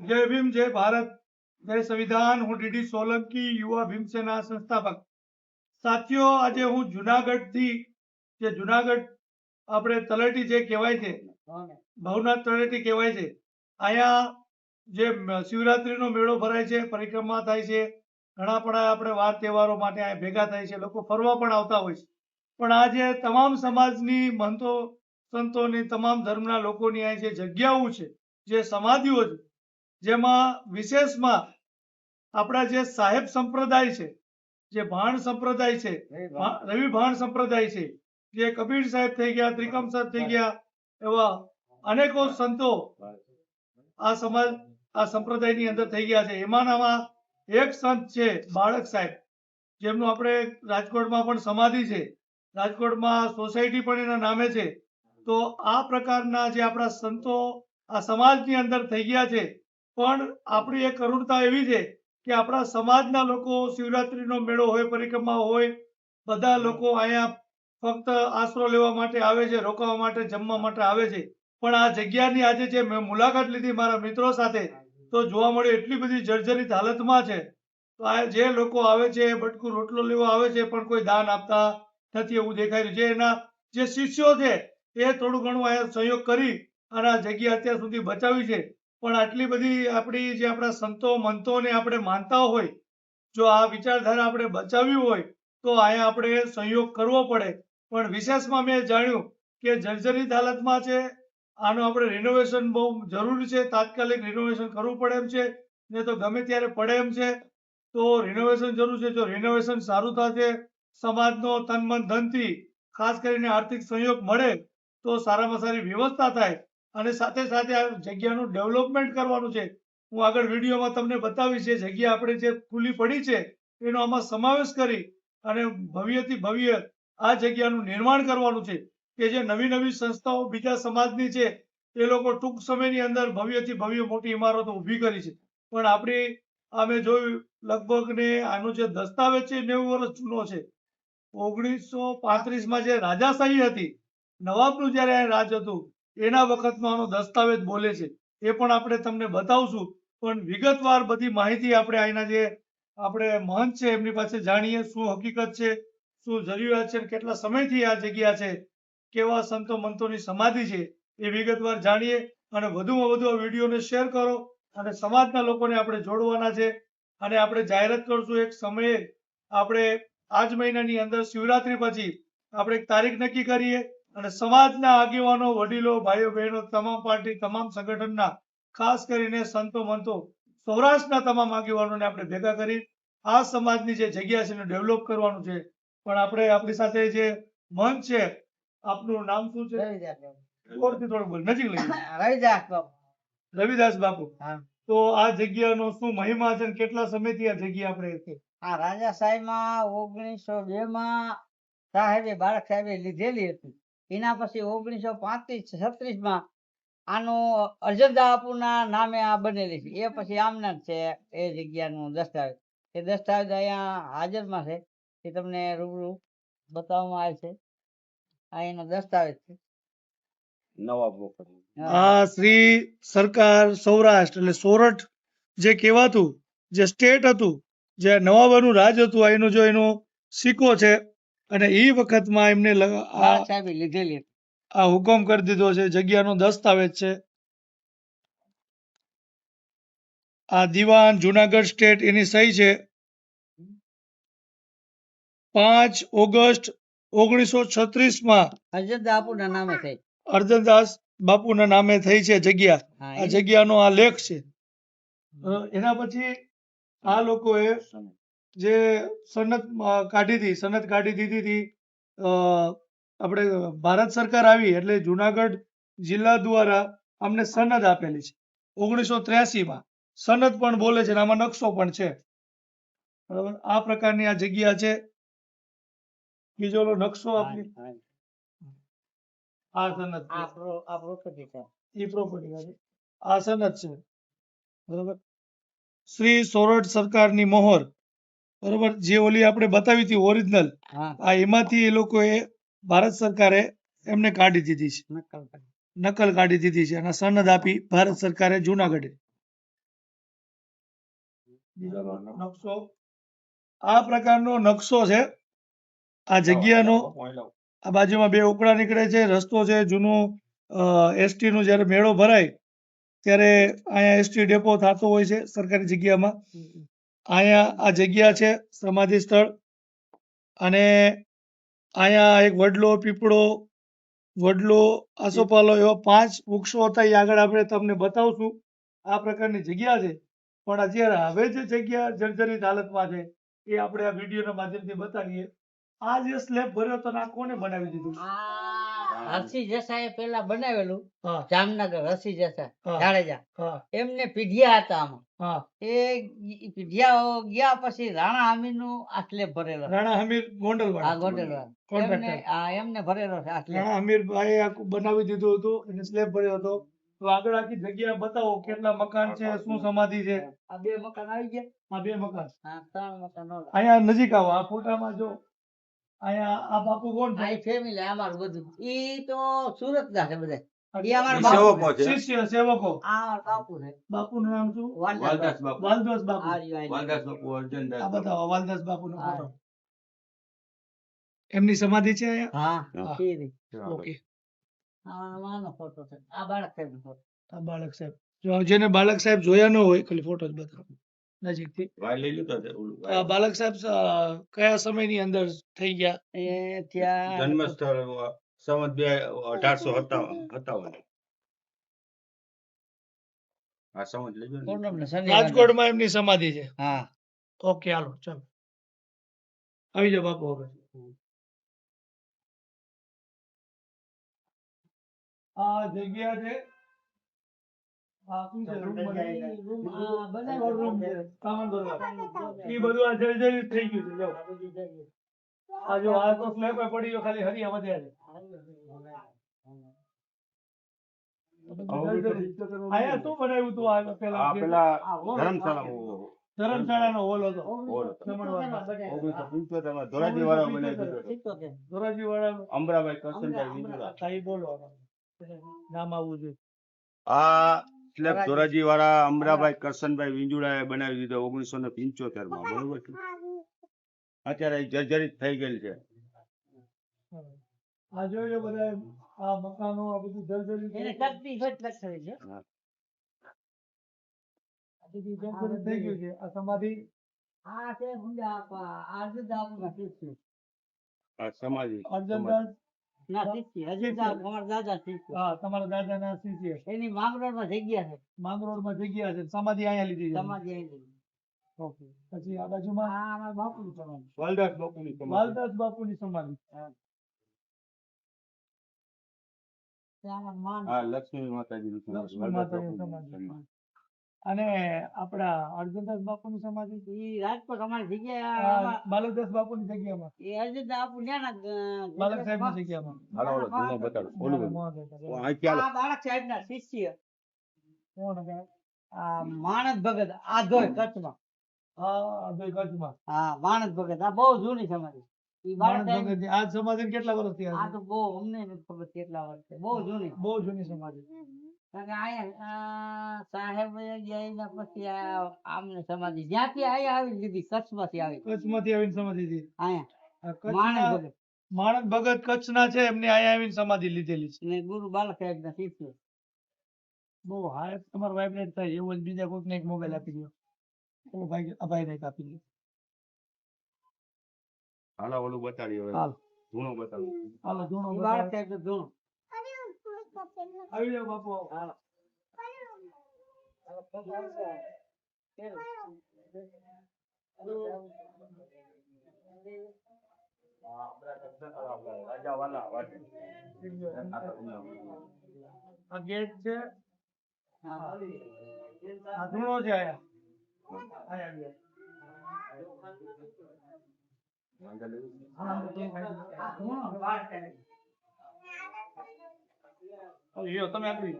जय भीम जय भारत जय संविधान। हूँ डीडी सोलंकी युवा भीमसेना संस्थापक। साथियों, आज हूँ जूनागढ़ थी जे जूनागढ़ આપણે તળેટી જે કહેવાય છે ભવનાથ તળેટી કહેવાય છે। અહીંયા જે શિવરાત્રીનો મેળો ભરાય છે, પરિક્રમા થાય છે, ઘણા પણ આપણે વાર તહેવારો માટે અહીંયા ભેગા થાય છે, લોકો ફરવા પણ આવતા હોય છે। પણ આ જે તમામ સમાજની મહંતો સંતોની તમામ ધર્મના લોકોની અહીં જે જગ્યાઓ છે, જે સમાધિઓ છે, જેમાં વિશેષમાં આપણા જે સાહેબ સંપ્રદાય છે, જે ભાણ સંપ્રદાય છે, રવિ ભાણ સંપ્રદાય છે, જે કબીર સાહેબ થઈ ગયા, ત્રિકમ સાહેબ થઈ ગયા, એવા અનેકો સંતો આ સમાજ આ સંપ્રદાયની અંદર થઈ ગયા છે। એમાંનામાં એક સંત છે બાળક સાહેબ, જેમનું આપણે રાજકોટમાં પણ સમાધિ છે, રાજકોટમાં સોસાયટી પણ એના નામે છે। તો આ પ્રકારના જે આપણા સંતો આ સમાજની અંદર થઈ ગયા છે, પણ આપણી એક કરુણતા એવી છે કે આપણા સમાજના લોકો શિવરાત્રીનો મેળો હોય, પરિક્રમા હોય, બધા લોકો અહીંયા ફક્ત આશરો લેવા માટે આવે છે, રોકાવા માટે, જમવા માટે આવે છે। પણ આ જગ્યાની આજે જે મેં મુલાકાત લીધી મારા મિત્રો સાથે, તો જોવા મળ્યું એટલી બધી જર્જરિત હાલતમાં છે। તો આ જે લોકો આવે છે, બટકું રોટલો લેવા આવે છે, પણ કોઈ દાન આપતા નથી એવું દેખાઈ રહ્યું છે। એના જે શિષ્યો છે એ થોડું ઘણું અહીંયા સહયોગ કરી અને આ જગ્યા અત્યાર સુધી બચાવી છે। પણ આટલી બધી આપણી જે આપણા સંતો મંતોને આપણે માનતા હોય, જો આ વિચારધારા આપણે બચાવવી હોય તો અહીંયા આપણે સહયોગ કરવો પડે। પણ વિશેષમાં મેં જાણ્યું કે જર્જરિત હાલતમાં છે, આનું આપણે રિનોવેશન બહુ જરૂરી છે, તાત્કાલિક રિનોવેશન કરવું પડે એમ છે, ને તો ગમે ત્યારે પડે એમ છે। તો રિનોવેશન જરૂર છે। જો રિનોવેશન સારું થશે, સમાજનો તન મન ધનથી ખાસ કરીને આર્થિક સહયોગ મળે તો સારામાં સારી વ્યવસ્થા થાય અને સાથે સાથે આ જગ્યાનું ડેવલપમેન્ટ કરવાનું છે। હું આગળ વિડીયોમાં તમને બતાવીશ એ જગ્યા આપણે જે ખુલ્લી પડી છે એનો આમાં સમાવેશ કરી અને ભવ્યથી ભવ્ય આ જગ્યાનું निर्माण કરવાનું છે કે જે નવી નવી સંસ્થાઓ બીજા સમાજની છે એ લોકો ટૂંક સમયની અંદર ભવ્યથી ભવ્ય મોટી ઇમારતો ઊભી કરી છે। પણ આપણી અમે જોયું લગભગ ને આનો જે દસ્તાવેજ છે 90 વર્ષ જૂનો છે। 1935 માં જે રાજાશાહી હતી, નવાબનું જ્યારે આ રાજ હતું એના વખતનો આનો દસ્તાવેજ બોલે છે। એ પણ આપણે તમને બતાવશું। પણ વિગતવાર બધી માહિતી આપણે અહીંના જે આપણે મહંત છે એમની પાસે જાણીએ, શું હકીકત છે, શું જરૂરિયાત છે, કેટલા સમયથી આ જગ્યા છે, કેવા સંતો મંતોની સમાધિ છે, એ વિગતવાર જાણીએ અને વધુમાં વધુ આ વિડીયોને શેર કરો અને સમાજના લોકોને આપણે જોડવાના છે। અને આપણે જાહેરાત કરશું એક સમયે આપણે આજ મહિનાની અંદર શિવરાત્રી પછી આપણે એક તારીખ નક્કી કરીએ અને સમાજના આગેવાનો, વડીલો, ભાઈઓ બહેનો, તમામ પાર્ટી, તમામ સંગઠનના ખાસ કરીને સંતો મંતો, સૌરાષ્ટ્રના તમામ આગેવાનોને આપણે ભેગા કરી આ સમાજની જે જગ્યા છે એને ડેવલપ કરવાનું છે। પણ આપણે આપણી સાથે જે મંચ છે, આપનું નામ શું છે? જોરથી થોડું બોલ, નજીક લઈ રવિદાસ બાપુ। તો આ જગ્યાનો શું મહિમા છે અને કેટલા સમયથી આ જગ્યા આપણે છે? આ રાજા સાહેબમાં 1902 માં સાહેબે બાળક સાહેબે લીધેલી હતી। એના પછી 1935-36 માં આનું અર્જનદા બાપુના નામે આ બનેલી છે। એ પછી આમના જ છે એ જગ્યાનું દસ્તાવેજ। એ દસ્તાવેજ અહીંયા હાજરમાં છે, એ તમને રૂબરૂ બતાવવામાં આવે છે। આ એનો દસ્તાવેજ છે। આ શ્રી સરકાર સૌરાષ્ટ્ર એટલે સોરઠ જે કહેવાતું જે સ્ટેટ હતું, જે નવાબોનું રાજ હતું, એનો જો એનો સિક્કો છે અને એ વખતમાં એમને બાળક સાહેબે લીધેલી હતી। આ હુકમ કરી દીધો છે, જગ્યાનો દસ્તાવેજ છે। આ દીવાન જુનાગઢ સ્ટેટ એની સહી છે 5 ઓગસ્ટ 1936 માં અર્જનદા બાપુના નામે થઈ। અર્જનદાસ બાપુના નામે થઈ છે જગ્યા। હા, આ જગ્યાનો આ લેખ છે। એના પછી આ લોકોએ જે સનદ કાઢી હતી, સનદ કાઢી દીધી હતી। આપણે ભારત સરકાર આવી એટલે જુનાગઢ જિલ્લા દ્વારા અમને સનદ આપેલી છે 1983 માં। સનદ પણ બોલે છે અને આમાં નકશો પણ છે, બરાબર। આ પ્રકારની આ જગ્યા છે। બીજો ઓલો નકશો આપની આ સનદ છે, આ પ્રોપર્ટી છે, એ પ્રોપર્ટી છે, આ સનદ છે, બરાબર। શ્રી સોરઠ સરકારની મોહર, બરાબર। જે ઓલી આપણે બતાવી હતી ઓરિજિનલ, આ એમાંથી એ લોકોએ ભારત સરકારે એમને કાઢી દીધી છે, નકલ કાઢી દીધી છે અને સનદ આપી ભારત સરકારે જુનાગઢે। બીજાનો નકશો આ પ્રકારનો નકશો છે આ જગ્યાનો. આ બાજુમાં બે ઉકળા નીકળે છે, રસ્તો છે જૂનું. એસટી નું જ્યારે મેળો ભરાય ત્યારે અહીંયા એસટી ડેપો થતો હોય છે સરકારી જગ્યામાં. અહીંયા આ જગ્યા છે સમાધિ સ્થળ. અને અહીંયા એક વડલો, પીપળો, વડલો, આસોપાલો એવા 5 વૃક્ષો હતા. એ આગળ આપણે તમને બતાવશું. આ પ્રકારની જગ્યા છે. પણ અત્યારે હવે જે જગ્યા જર્જરિત હાલતમાં છે એ આપણે આ વિડીયોના માધ્યમથી બતાવીએ. આ જે સ્લેબ ભર્યો તો આ કોને બનાવી દીધું? હર્ષી દેસાઈએ પેલા બનાવેલું, હા જામનગર હર્ષી દેસાઈ હા. જાડેજા. હા એમને પીઢિયા હતા આમાં. હા. એ પીઢિયા ગયા પછી રાણા હમીરનું આ સ્લેબ ભરેલો છે. રાણા હમીર આ ગોંડલવાળા ગોંડલવાળા. કોન્ટ્રાક્ટર. એમને એમને ભરેલો છે આ સ્લેબ. રાણા હમીરભાઈએ આખું બનાવી દીધું હતું અને સ્લેબ ભર્યો હતો. તો આગળ આખી જગ્યા બતાવો, કેટલા મકાન છે, શું સમાધિ છે. આ 2 મકાન આવી ગયા. આ 2 મકાન. હા, 3 મકાન ઓલા. અહીંયા નજીક આવો, આ ફોટામાં જો. અહીંયા આ બાપુ કોણ છે? આ ફેમિલી અમારું બધું. ઈ તો સુરત ના છે બધા. ઈ અમારા ઈ બાપુ સેવકો છે. છે. શિષ્ય સેવકો. આ અમારા બાપુ છે. બાપુનું નામ શું? વાલદાસ બાપુ. વાલદાસ બાપુ. આ રહ્યું આ વાલદાસ બાપુ, અર્જનદાસ આ બાપુ. બતાવો વાલદાસ બાપુનો હા. ફોટો. એમની સમાધિ છે અહીંયા. હા, હા. શેરી. ઓકે. આ માનો ફોટો છે. આ બાળક સાહેબનો ફોટો. આ બાળક સાહેબ. જો જેને બાળક સાહેબ જોયા ન હોય ખાલી ફોટો જ બતાવો નજીકથી. વાય લઈ લીધો છે ઓલું. આ બાળક સાહેબ કયા સમયની અંદર થઈ ગયા? એ ત્યાં જન્મસ્થળ સંવત 1857. આ સંવત લેજો ને. પૂનમને શનિવારે. રાજકોટમાં એમની સમાધિ છે. હા. ઓકે હાલો ચાલો આવી જાઓ બાપુ હવે. આ જગ્યા છે. આ શું છે? રૂમ બનાવી. રૂમ આ બનાવેલો રૂમ છે. બનાવેલો. સામાન ભરવા. ઈ બધું આ જર્જરિત થઈ ગયું છે. જો આ જો આ તો સ્લેબ પડી ગયો, ખાલી હરિયા વધ્યા છે. અહીંયા શું બનાવ્યું તું આ પેલા? આ પેલા ધર્મશાળા ધર્મશાળાનો હોલ હતો. હોલ હતો. જમણવારનો. 1975 માં ધોરાજી વાળા બનાવી દીધો હતો. ધોરાજીવાળા. અમરાભાઈ કરશનભાઈ વિંજુરા. હા, ઈ બોલો નામ આવવું જોઈએ. આ સ્લેબ ધોરાજી વાળા અમરાભાઈ કરશનભાઈ વિંજુરાએ બનાવી દીધો 1975 માં. બરોબર છે. અત્યારે ઈ જર્જરિત થઈ ગયેલ છે. આ જોયો બધા આ મકાનો આ બધું જર્જરિત એને કદની ફટ લખાવી છે. આ બધું જર્જરિત થઈ ગયું છે. આ સમાધિ આ છે ગુંડા આપા આજુ દાપના શિષ્ય. આ સમાધિ અર્જનદાસ. ના શિષ્ય હજુ દાપ અમારા દાદા શિષ્ય. હા, તમારા દાદાના શિષ્ય. એની માંગરોળમાં જગ્યા છે. માંગરોળમાં જગ્યા છે. સમાધિ અહીંયા લીધી છે. સમાધિ આવી. ઓકે. પછી આ બાજુમાં આ અમારા બાપુનું સમાધિ. વાલદાસ બાપુની સમાધિ. વાલદાસ બાપુની સમાધિ. ત્યાં અમારા માન. આ લક્ષ્મી માતાજીની સમાધિ. લક્ષ્મી વાલદાસ માતાની બાપુની સમાધિ. સમાધિ. અને આપણા અર્જનદાસ બાપુની સમાધિ. ઈ રાજકોટ અમારી જગ્યા આ બાલકદાસ બાપુની જગ્યામાં. એ અજુ દાપુ ન્યાના બાલક સાહેબની જગ્યામાં. હાલો ઓલો જૂનો બતાડો. ઓલું બધું. મોહન અહીં ચાલો. આ બાળક સાહેબના શિષ્ય કોણ હતા? આ માણસ ભગત આ ધોય કચ્છમાં. હા, અભય કચ્છમાં. હા, માણસ ભગત આ બહુ જૂની સમાધિ. ઈ બાળક માણસ સાહેબ ભગતની. આ સમાધિને કેટલા વર્ષ થયા આ છે? તો બહુ અમને નથી ખબર કેટલા વર્ષ છે. બહુ જૂની. બહુ જૂની સમાધિ. કારણ કે અહીંયા સાહેબ ગયા એના પછી આ આમને સમાધિ જ્યાંથી અહીંયા આવી લીધી કચ્છમાંથી આવી કચ્છમાંથી આવીને સમાધિ છે. અહીંયા આ માણસ કચ્છના ભગત માણસ ભગત કચ્છના છે. એમને અહીંયા આવીને સમાધિ લીધેલી છે. ને ગુરુ બાલક સાહેબ ના શિષ્ય. બહુ હાય તમારો વાઇબ્રેટ થાય એવો જ બીજા કોઈકને એક મોબાઈલ આપી દો. ઓ ભાઈ આ ભાઈને એક આપી દો. હાલો ઓલું બતાડી હવે. હાલ જૂનો બતાડો. હાલો જૂનો ઈ બતાવો. બાળક સાહેબ નું ધૂણું. આવી જાઓ બાપુ. હાલો. રાજા વાલા વાટે. આ ગેટ છે. હા. આ ધૂણો છે આયા. આયા ગયા. હા, આ ધૂણો બાળક સાહેબ. હવે લ્યો, તમે આપી દો.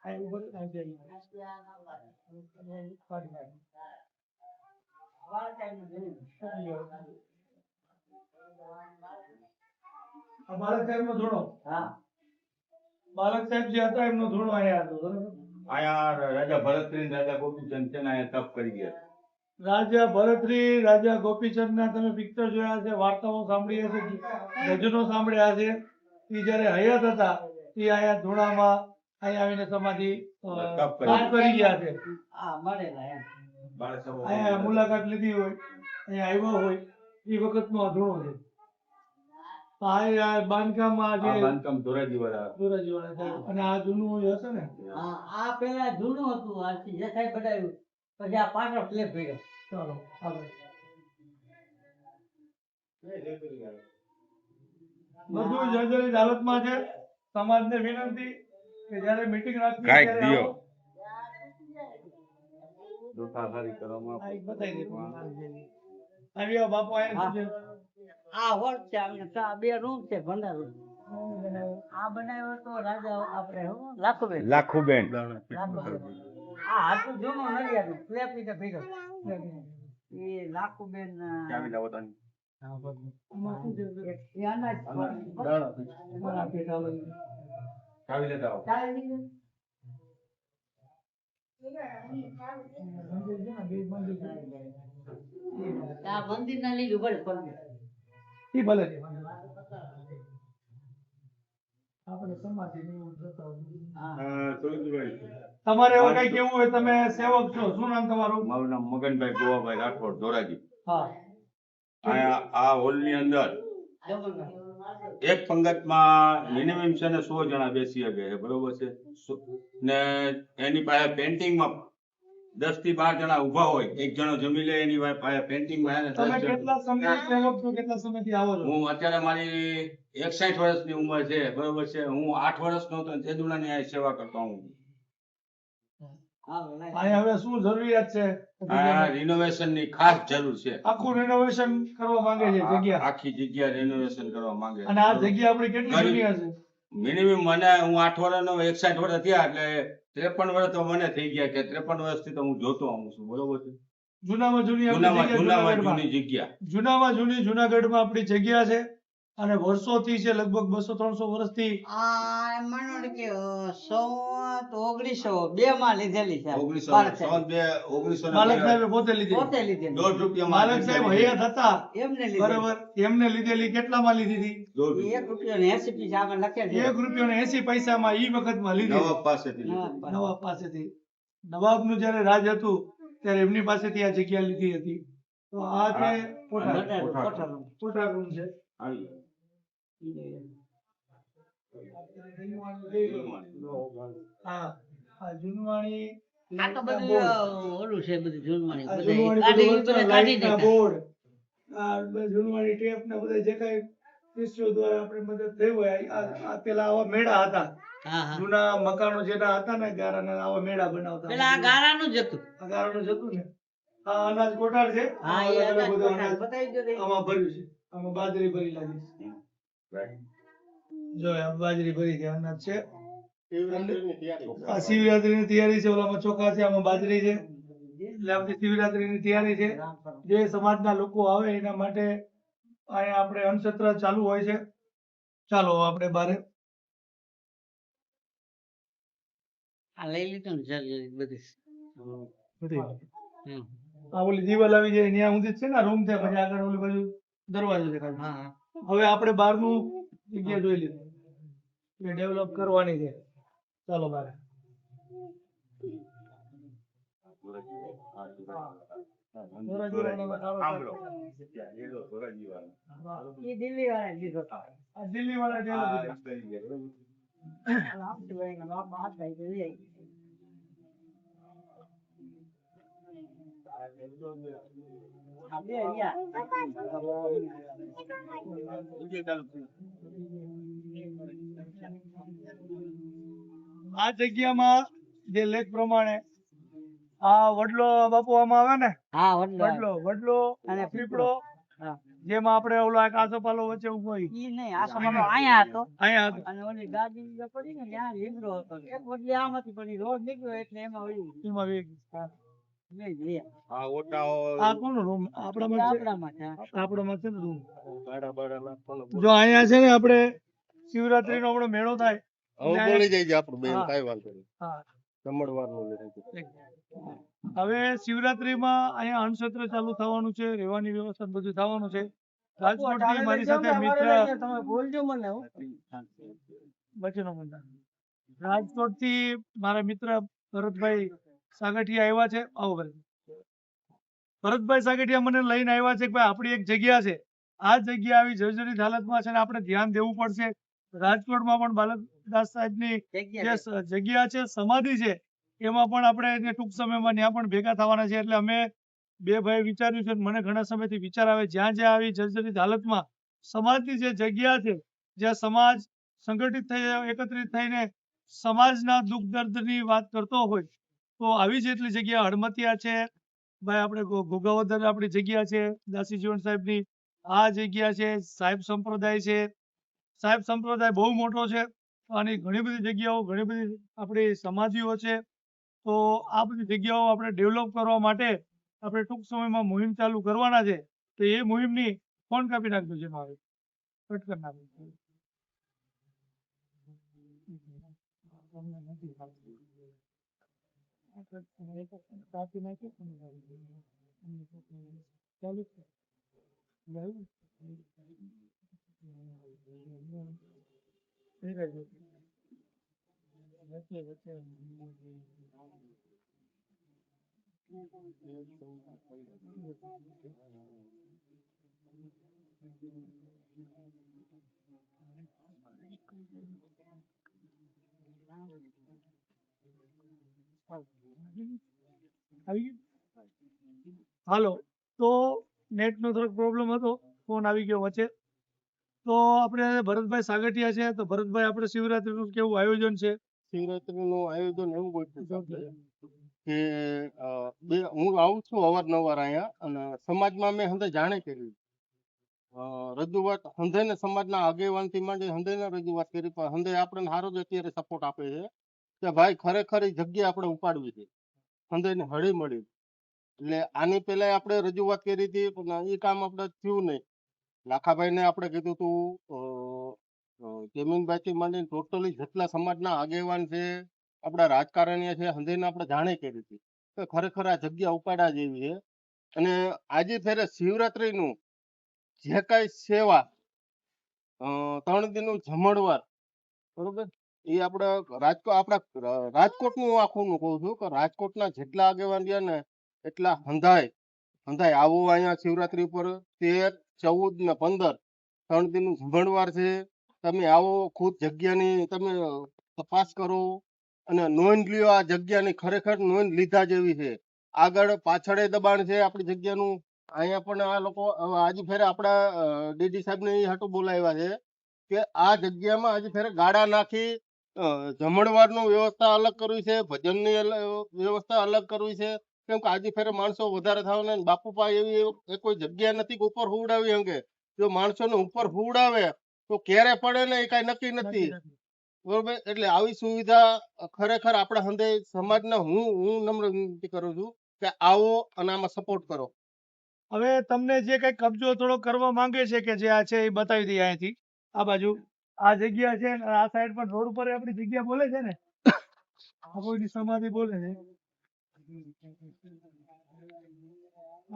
આ ઉપર આવી જાય. કાઢી નાખો. બાળક સાહેબ નું ધૂણું. આ બાલક સાહેબનો ધૂણો. હા. બાલક સાહેબ જે હતા એમનો ધૂણો આયા હતો બરાબર. અહીંયા રાજા ભરતસિંહ રાજા ગોપીચંદ છે ને અહીંયા તપ કરી ગયા. રાજા ભરતરી, રાજા ગોપીચંદના તમે પિક્ચર જોયા છે, વાર્તાઓ સાંભળી હશે, ભજનો સાંભળ્યા છે. એ જ્યારે હયાત હતા એ અહીંયા ધૂણામાં અહીંયા આવીને સમાધિ તપ કરી ગયા છે. આ મળેલા એમ. અહીંયા મુલાકાત લીધી હોય, અહીંયા આવ્યા હોય એ વખતનો આ ધૂણો છે. આ બાંધકામમાં જે ધોરાજીવાળા છે અને આ જૂનું હશે ને. આ પેલા જૂનું હતું, આ જેઠાઈ બનાવ્યું, પછી આ પાછળ સ્લેબ ભેગો. ચાલો આગળ. બધું જર્જરિત હાલતમાં છે. સમાજને વિનંતી કે જ્યારે મીટિંગ રાખવી કાંઈક ત્યારે દિયો. આવો. આ એક બતાવી દે. આવી આવો બાપુ, અહીંયા શું છે? આ હોલ છે, આ બે રૂમ છે, ભંડાર room. આ બનાવ્યો તો રાજા આપણે લાખુબેન. લાખુબેન. આ હતું જૂનું નડિયાદનું, સ્લેબ રીતે ભેગો. એ લાખુબેન આમાં શું છે? એ અનાજ આ પેટા લઈને. ચાલી લીધું. મંદિર છે ને, બે મંદિર છે. આ મંદિર ના લીધું ભલે પણ. ઈ ભલે છે. આપણે સમાધિની એવું જોતા હોઈએ. તમારે એવું કઈ કેવું હોય, તમે સેવક છો, શું નામ તમારું? મારું નામ મગનભાઈ ગોવાભાઈ રાઠોડ ધોરાજી. હા. આ હોલ ની અંદર એક પંગતમાં મિનિમમ છે ને 100 જણા બેસી શકે છે, બરોબર છે. ને એની પાસે પેન્ટિંગમાં 10 થી 12 જણા ઉભા હોય, એક જણો જમી લે, એની પાસે પેન્ટિંગમાં તમે કેટલા સમય સેવક છો, કેટલા સમયથી આવો છો? હું અત્યારે મારી 61 વર્ષની ઉંમર છે, બરોબર છે. હું 8 વર્ષનો હતો, ચેદુડાની આ સેવા કરતો હું. અહીંયા હવે શું જરૂરિયાત છે? આ રિનોવેશન ની ખાસ જરૂર છે. આખું રિનોવેશન કરવા માંગે છે જગ્યા. આખી જગ્યા રિનોવેશન કરવા માંગે અને આ જગ્યા આપણી કેટલી જૂની હશે? મિનિમમ મને હું 8 વર્ષનો 61 વર્ષ થયા એટલે 53 વર્ષ તો મને થઈ ગયા કે 53 વર્ષથી તો હું જોતો આવું છું, બરોબર છે. જૂનામાં જૂની આપણી જગ્યા જૂનામાં જૂનાગઢમાં. જૂની જગ્યા. જૂનામાં જૂની જૂનાગઢમાં આપણી જગ્યા છે અને વર્ષોથી છે, લગભગ 200-300 વર્ષથી. આ એમ માનો ને કે 1902 માં લીધેલી છે. 1902 માલક સાહેબે પોતે લીધી. પોતે લીધેલી. ₹1.5 માલક સાહેબ હયાત હતા એમને લીધેલી. બરાબર, એમને લીધેલી. કેટલામાં લીધી હતી? ₹1.80 પૈસા આમાં લખેલ છે. ₹1.80 ઈ વખતમાં લીધી. નવાબ પાસેથી નવાબ નવાબ પાસેથી. નવાબનું જ્યારે રાજ હતું ત્યારે એમની પાસેથી આ જગ્યા લીધી હતી. તો આ છે કોઠાર. કોઠાર. કોઠાર રૂમ છે. આવી. હા, આ જૂનવાણી આ તો બધું ઓલું છે, બધું જૂનવાણી. આ બધું જૂનવાણી કાઢી બધું બધું વસ્તુ, કાઢી લાઇટના નાખ્યા. બોર્ડ, આ જૂનવાણી ટેપ ને બધા જે કાંઈ શિષ્યો દ્વારા આપણે મદદ થઈ હોય, આ પેલા આવા મેળા હતા. હા હા. જૂના મકાનો જેના હતા ને ગારાના, આવા મેળા બનાવતા. પેલા આ ગારાનું જ હતું. આ ગારાનું જ હતું ને. આ અનાજ કોઠાર છે. હા, એ આમાં અનાજ બધું કોઠાર. અનાજ બતાવી દો રે. આમાં ભર્યું છે. આમાં બાજરી ભરી લાગી છે. જો આ બાજરી ભરી છે, અનાજ છે. આ શિવરાત્રીની તૈયારી છે. ઓલામાં ચોખા છે, આમાં બાજરી છે. એટલે આ બધી શિવરાત્રીની તૈયારી છે. જે સમાજના લોકો આવે એના માટે અહીંયા આપણે અન્નક્ષેત્ર ચાલુ હોય છે. ચાલો આપણે બારે. આ લઈ લીધું ને જલ્દી બધી. હમ. આ ઓલી દિવાલ આવી જાય ત્યાં સુધી જ છે ને રૂમ છે, પછી આગળ ઓલી બાજુ દરવાજો છે ખાલી. હા હા. હવે આપણે બહારનું જગ્યા જોઈ લીધું એ ડેવલપ કરવાની છે. ચાલો બારે. એ દિલ્હી વાળા લીધો હતો. આ દિલ્હી વાળા ડેવલપ આપણી વાળીના બાપા હાથ ભાઈ તો લઈ આવી. આ બે રહ્યા. આ જગ્યામાં જે લેખ પ્રમાણે આ વડલો બાપુ આમાં આવે ને, હા વડલો વડલો અને પીપળો, હા. જેમાં આપણે ઓલો એક આસોપાલો વચ્ચે ઉભો હોય. ઈ નહીં, આ સમાનો અહીંયા હતો. અહીંયા હતો. અને ઓલી ગાડી જે પડી ને ત્યાં લીમડો હતો. એક બદલી આમાંથી પડી, રોડ નીકળ્યો એટલે એમાં વળ્યું. એમાં વેગ. લઈ જ રહ્યા. આ કોનો રૂમ? આપણામાં છે. આપણામાં છે. આપણામાં છે ને રૂમ. જો અહીંયા છે ને આપણે શિવરાત્રીનો હમણાં મેળો થાય. બોલી જાય આપણું બેન, હા. કાંઈ વાંધો નહીં. હા. જમણવારનું એક. હવે શિવરાત્રીમાં અહીંયા અન્નક્ષેત્ર ચાલુ થવાનું છે, રહેવાની વ્યવસ્થા બધું થવાનું છે. રાજકોટથી મારી સાથે મિત્ર વચ્ચેનો મુદ્દા. રાજકોટથી મારા મિત્ર ભરતભાઈ સાગઠિયા આવ્યા છે. આવો ભરતભાઈ સાગઠિયા મને લઈને આવ્યા છે કે ભાઈ આપણી એક જગ્યા છે, આ જગ્યા આવી જર્જરિત હાલતમાં છે ને આપણે ધ્યાન દેવું પડશે. રાજકોટમાં પણ બાલકદાસ સાહેબની જે જગ્યા છે, સમાધિ છે, એમાં પણ આપણે એને ટૂંક સમયમાં ત્યાં પણ ભેગા થવાના છે. એટલે અમે બે ભાઈ વિચાર્યું છે, મને ઘણા સમયથી વિચાર આવે જ્યાં જ્યાં આવી જર્જરિત હાલતમાં સમાજની જે જગ્યા છે, જ્યાં સમાજ સંગઠિત થઈ એકત્રિત થઈને સમાજના દુઃખ દર્દની વાત કરતો હોય, તો આવી જેટલી જગ્યા હડમતિયા છે, ભાઈ આપણે ઘોઘાવદર આપણી જગ્યા છે, દાસી જીવન સાહેબની આ જગ્યા છે, સાહેબ સંપ્રદાય છે. સાહેબ સંપ્રદાય બહુ મોટો છે અને ઘણી બધી જગ્યાઓ, ઘણી બધી આપણી સમાધિઓ છે. તો આ બધી જગ્યાઓ આપણે ડેવલપ કરવા માટે આપણે ટૂંક સમયમાં મુહિમ ચાલુ કરવાના છે. તો એ મુહિમની ફોન કાપી નાખજો છે મારે કટ કરી નાખજો. કાપી નાખ્યો ચાલુ છે. હાલો, તો નેટનો થોડોક પ્રોબ્લેમ હતો, ફોન આવી ગયો વચ્ચે. તો આપણે ભરતભાઈ સાગઠિયા છે. તો ભરતભાઈ, આપણે શિવરાત્રીનું કેવું આયોજન છે? શિવરાત્રીનું આયોજન એવું ગોઠવ્યું છે કે હું આવું છું અવારનવાર અહીંયા, અને સમાજમાં મેં હંધે જાણે કરી રજૂઆત, હંધેને સમાજના આગેવાનથી માંડી હંધેને રજૂઆત કરી, પણ હંધે આપણને સારો જ અત્યારે સપોર્ટ આપે છે કે ભાઈ ખરેખર એ જગ્યા આપણે ઉપાડવી છે, હંધેને હળી મળી. એટલે આની પહેલા આપણે રજૂઆત કરી હતી, પણ એ કામ આપણે થયું નહીં. લાખાભાઈને આપણે કીધું હતું, જમીનભાઈથી માંડીને ટોટલી જેટલા સમાજના આગેવાન છે, આપણા રાજકારણીય છે, હંધેને આપણે જાણે કરી હતી કે ખરેખર આ જગ્યા ઉપાડા જેવી છે. અને આજે ફેરે શિવરાત્રીનું જે કાંઈ સેવા, 3 દિનનું જમણવાર, બરોબર, એ આપણા રાજકોટનું આખું કહું છું કે રાજકોટના જેટલા આગેવાન રહ્યા ને એટલા હંધાય આવો અહીંયા શિવરાત્રી ઉપર 13, 14 ને 15 3 દિનનું જમણવાર છે. તમે આવો, ખુદ જગ્યાની તમે તપાસ કરો અને નોંધ લ્યો. આ જગ્યાની ખરેખર નોંધ લીધા જેવી છે. આગળ પાછળ દબાણ છે આપણી જગ્યાનું. અહીંયા પણ આ લોકો આજે ફેરે આપણા ડીડી સાહેબને એ હાટું બોલાવ્યા છે કે આ જગ્યામાં આજે ફેરે ગાડા નાખી જમણવારનું વ્યવસ્થા અલગ કરવી છે, ભજનની વ્યવસ્થા અલગ કરવી છે. કેમ કે આજે ફેરે માણસો વધારે થવાના, બાપુપા એવી કોઈ જગ્યા નથી કે ઉપર હુવડાવી અંગે. જો માણસોને ઉપર હુવડાવે તો ક્યારે પડે ને એ કઈ નક્કી નથી, બરોબર. એટલે આવી સુવિધા ખરેખર આપણા હંધે સમાજના હું નમ્ર વિનંતી કરું છું કે આવો અને આમાં સપોર્ટ કરો. હવે તમને જે કઈ કબજો થોડો કરવા માંગે છે કે જે આ છે એ બતાવી દઈએ. અહીંથી આ બાજુ આ જગ્યા છે, આ સાઈડ પર રોડ ઉપર આપણી જગ્યા બોલે છે ને, આ કોઈની સમાધિ બોલે છે.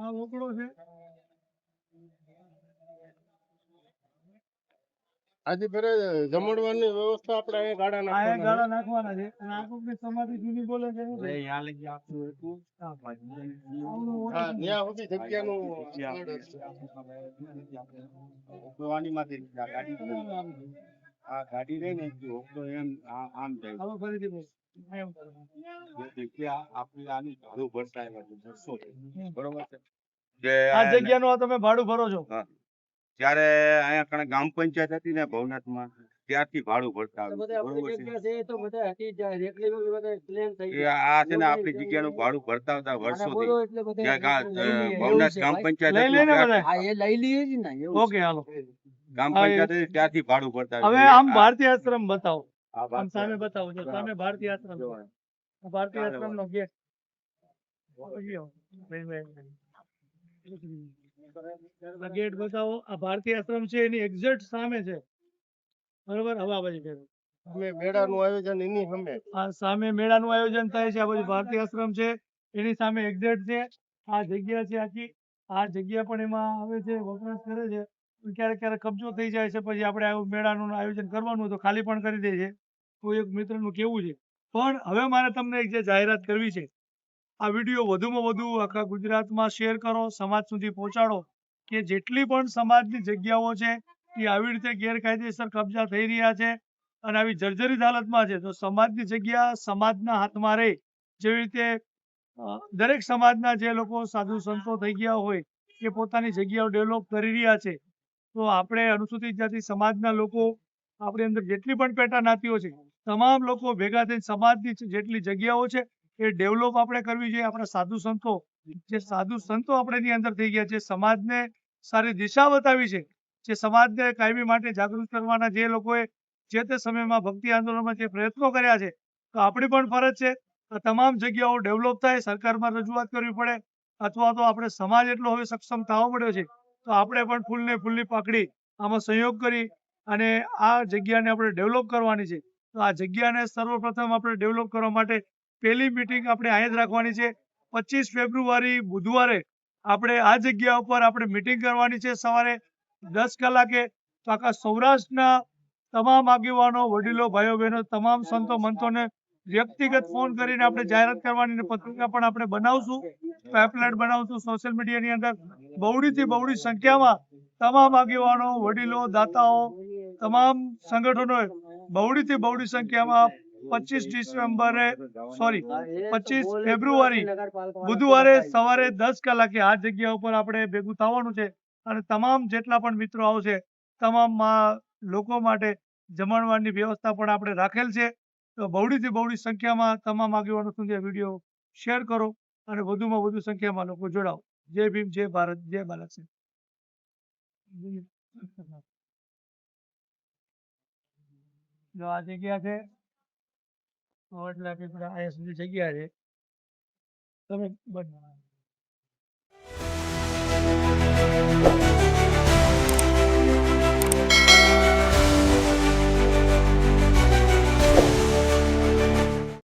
આ ઓકડો છે. આજે ફેરે જમણવારની વ્યવસ્થા આપણે અહીંયા ગાડા નાખવાના છે અને આ કોઈની સમાધિ જૂની બોલે છે. ત્યાં સુધી જગ્યાનું આ ગાડી રહી ને એમ આમ જાય. હવે ફરીથી બોલ. જગ્યા આપણી આની ભાડું ભરતા આવ્યા છે, વર્ષો બરોબર છે. જે આ જગ્યાનું તમે ભાડું ભરો છો? ત્યારે અહીંયા કણે ગ્રામ પંચાયત હતી ને ભવનાથમાં, ત્યારથી ભાડું ભરતા આવ્યું, બરોબર છે. એ આ છે ને આપણી જગ્યાનું ભાડું ભરતા હતા વર્ષોથી. ભવનાથ ગ્રામ પંચાયત લઈ હતી, લઈને બધા ઓકે હાલો. ગ્રામ પંચાયત હતી ત્યારથી ભાડું ભરતા હવે આવ્યું. આમ ભારતીય આશ્રમ બતાવો, આ આમ સામે બતાવો છો, સામે ભારતીય આશ્રમ છે. આ ભારતીય આશ્રમ નો ગેટ ગેટ બતાવો. આ ભારતીય આશ્રમ છે એની એક્ઝેક્ટ સામે છે, બરોબર. હવે આ બાજુ ફેરવો. અમે મેળાનું આયોજન એની સામે. આ સામે મેળાનું આયોજન થાય છે. આ બાજુ ભારતીય આશ્રમ છે. એની સામે એક્ઝેક્ટ છે આ જગ્યા છે આખી, આ જગ્યા પણ એમાં આવે છે, વપરાશ કરે છે. ક્યારેક ક્યારેક કબજો થઈ જાય છે, પછી આપણે આવું મેળાનું આયોજન કરવાનું હોય તો ખાલી પણ કરી દે છે. કોઈ એક મિત્રનું કેવું છે. પણ હવે મારે તમને એક જે જાહેરાત કરવી છે, આ વિડીયો વધુમાં વધુ આખા ગુજરાતમાં શેર કરો, સમાજ સુધી પહોંચાડો કે જેટલી પણ સમાજની જગ્યાઓ છે એ આવી રીતે ગેરકાયદેસર કબજા થઈ રહ્યા છે અને આવી જર્જરિત હાલતમાં છે. તો સમાજની જગ્યા સમાજના હાથમાં રહે, જેવી રીતે દરેક સમાજના જે લોકો સાધુ સંતો થઈ ગયા હોય એ પોતાની જગ્યાઓ ડેવલપ કરી રહ્યા છે, તો આપણે અનુસૂચિત જાતિ સમાજના લોકો, આપણી અંદર જેટલી પણ પેટા જ્ઞાતિઓ છે, તમામ લોકો ભેગા થઈને સમાજની જેટલી જગ્યાઓ છે એ ડેવલપ આપણે કરવી જોઈએ. આપણા સાધુ સંતો આપણે એની અંદર થઈ ગયા છે, સમાજને સારી દિશા બતાવી છે, જે સમાજને કાયમી માટે જાગૃત કરવાના જે લોકોએ જે તે સમયમાં ભક્તિ આંદોલનમાં જે પ્રયત્નો કર્યા છે, તો આપણી પણ ફરજ છે આ તમામ જગ્યાઓ ડેવલપ થાય, સરકારમાં રજૂઆત કરવી પડે, અથવા તો આપણે સમાજ એટલો હવે સક્ષમ થવા મળ્યો છે તો આપણે પણ ફૂલને ફૂલની પાકડી આમાં સહયોગ કરી અને આ જગ્યાને આપણે ડેવલપ કરવાની છે. તો આ જગ્યાને સર્વપ્રથમ આપણે ડેવલપ કરવા માટે પહેલી મીટિંગ આપણે અહીંયા જ રાખવાની છે. 25 ફેબ્રુઆરી બુધવારે આપણે આ જગ્યા ઉપર આપણે મીટિંગ કરવાની છે સવારે 10 કલાકે. તો આખા સૌરાષ્ટ્રના તમામ આગેવાનો, વડીલો, ભાઈઓ બહેનો, તમામ સંતો મંતોને વ્યક્તિગત ફોન કરીને આપણે જાહેરાત કરવાની, ને પત્રિકા પણ આપણે બનાવશું, પેમ્પલેટ બનાવશું સોશિયલ મીડિયાની અંદર. બહોળીથી બહોળી સંખ્યામાં તમામ આગેવાનો, વડીલો, દાતાઓ, તમામ સંગઠનોએ બહોળીથી બહોળી સંખ્યામાં 25 ફેબ્રુઆરી બુધવારે સવારે 10 કલાકે આ જગ્યા ઉપર આપણે ભેગું થવાનું છે અને તમામ જેટલા પણ મિત્રો આવશે તમામ લોકો માટે જમણવારની વ્યવસ્થા પણ આપણે રાખેલ છે. તો બહોળીથી બહોળી સંખ્યામાં તમામ આગેવાનો સુધી આ વિડીયો શેર કરો અને વધુમાં વધુ સંખ્યામાં લોકો જોડાઓ. જય ભીમ, જય ભારત, જય બાલાસિંહ. જો આ જગ્યા છે, એટલે અહીંયા સુધી જગ્યા છે, તમે બંધ